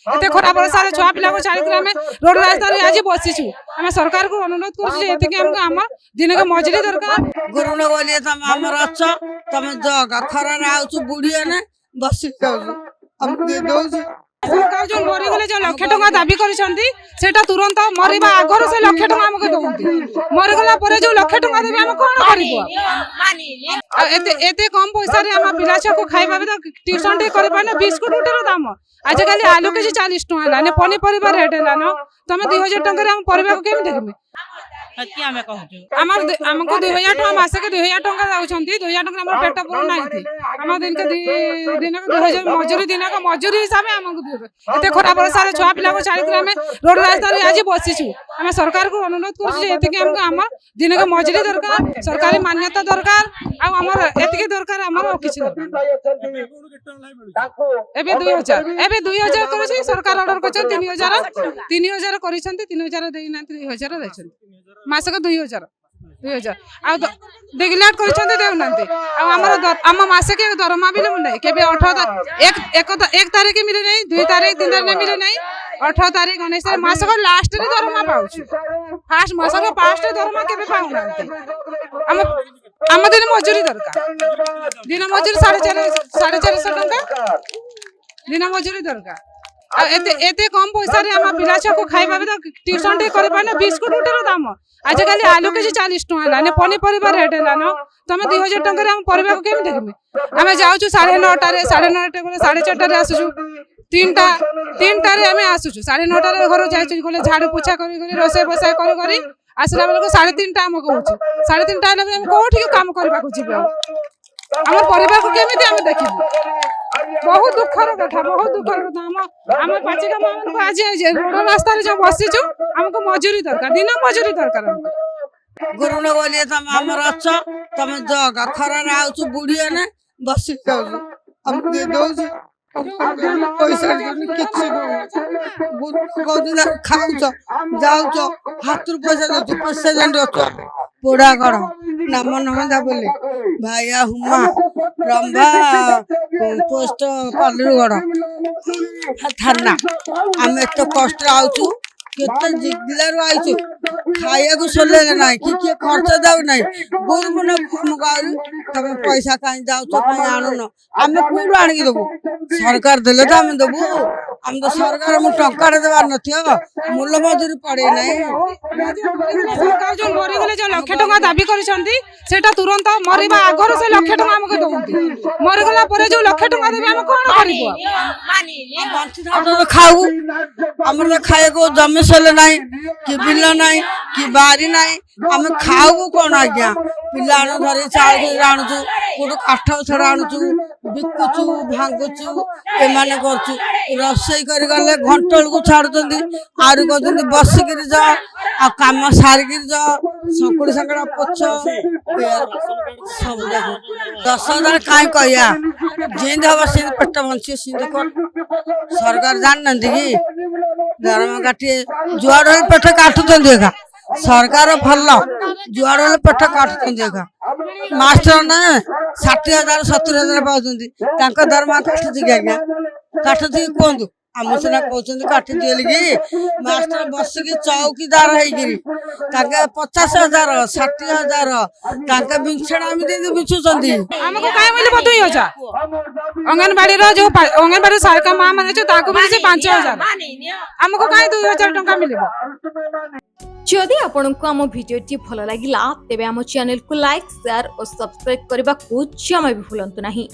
एते खराब अवस्था छुआ पिला को छाड़ी आम रोड रास्ता आज बसीचु आम सरकार को अनुरोध कर आम दिन के मजुरी दरकार गुरुन बोलिए तुम आमर अच्छ तुम जग खरा आउछु बुढ़िया ने बसी जाउछु हम दे दउछु सरकार जो मरीगले जो लक्ष टका दाबी करा तुरंत मरवा आगर से लक्ष टका आमको दौंती मरीगला जो लक्ष टका देवी आम कौन करते कम पैसा आम पिला छुआ को खाଇବା तो ट्यूशन टे कर बिस्कुट गुटेर दाम आजिकल आलू के 40 टका है पनीपरिया रेट है तुम 2000 टकर आम परिवार को केमी देखबे आमको 2000 टका मासक 2000 टका दौरान 2000 टका पेट पुरना आम दिन के 2000 मजूरी दिन का मजूरी हिसाब से आमको एते खराब अवस्था छुआ पिला को छाड़ी आम रोड रास्ता आज बसीचु आम सरकार को अनुरोध कर आम दिन के मजूरी दरकार सरकारी मान्यता दरकार आमर एतिके दरकार आमर किसी एबे 2000 कर सरकार ऑर्डर कर 3000 कर 3000 देना 3000 देछन मासक 2000 डिक्लेयर कर आम मासक दरमा भी नहीं के 1 तारीख मिले नहीं 2 तारीख 3 तारीख मिले नहीं 18 तारीख 19 तारीख मासक लास्ट दरमा पाऊँ फास्ट मासक फास्ट दरमा के पाऊना आम दिन मजूरी दरकार दिन मजूरी 450 टका दिन मजूरी दरकार एते कम पैसा आम पिला छुआ को खाଇବା तो ट्यूशन टे कर बिस्कुट गुटेर दाम आजिकल आलू के 40 टका है पनीपरिया रेट है तुम 2000 टकर आम परिवार को केमी देखबे आम जाऊँ 9:30 साढ़े 4 आसुचु 3टारे आम आसुचु 9:30 घर जाए झाड़ू पोछा कर रोसे बसाई कर आसला बेलू 3:30 आम कहूँ 3:30 कौटी काम करने जी आम परिवार को केमी आम देखू बहुत दुखर कथा आम पाचिका माँ को आज रोड रास्ता जो बसीचु आमको मजूरी दरकार दिन मजूरी दरकार गुरुन बोलिए तुम आमर अच्छ तुम जग खरा आउछु बुढ़िया ने बसी जाउछु हम दे दउछु पैसा किछि खाऊछ जाऊछ हाथ पैसा दउछु पेसेंट अच्छ पोड़ा कर नाम नमदा बोले भाइया हुमा रंभा पोस्ट पालुगढ़ थाना आम एत कष्ट आउछु केते जिगलारू आइछु खाया को सोले ना कि खर्च दाउ ना गुरु मन फोन कर तमे पैसा काई जाउछ काई आनुन आमे कोड आनी देबो सरकार देले त आमे देबो हम तो सरकार मु टंका देबार नथियो मूल्य मजूरी पड़े नाही सरकार जो मरीगले जो लक्ष टका दाबी करा तुरंत मरवा आगर से लक्ष टका आमको दौंती मरीगला जो लक्ष टका देवी आम कौन कर खाऊ हमर खाए को जमी सले नाही कि बिल नाही कि बारी नाही आम खाऊ कौन आज्ञा पिला धरी चाउल आणुचु कोड काठ छड़ा आणुचु बिकुचु भांगुचु एमाने करचु रसई कर गले घंटल को छाड़ुचंदी आरु कहते बसिक जा आ काम सारिक जा संकुड़ी संकड़ा पोछ सब देखो 10,000 कहीं कहिया जिंद हम सिंध पेट बंची सिंध कर सरकार जान कि दरमा काटे जुआड़ पेट काटुचंदी सरकार भल जुआड़ पेट काटुचंदी मास्टर ने 60,000 70,000 पाँच दरमा काटुची आज्ञा काटुची कहतु आम सीना कहते काटी दिए मास्टर बसिक चौकीदार है 50,000 60,000 बिछड़ा बिछुंट आमको कहीं मिले 2,000 अंगनवाड़ी जो अंगनवाड़ी सहायिका माँ मैंने 5,000 आमको कहीं 2,000 टका मिले जदि आपंक आम भिडी भल लगा तेब आम चैनल को लाइक शेयर और सब्सक्राइब करने को जमा भी भूलु नहीं।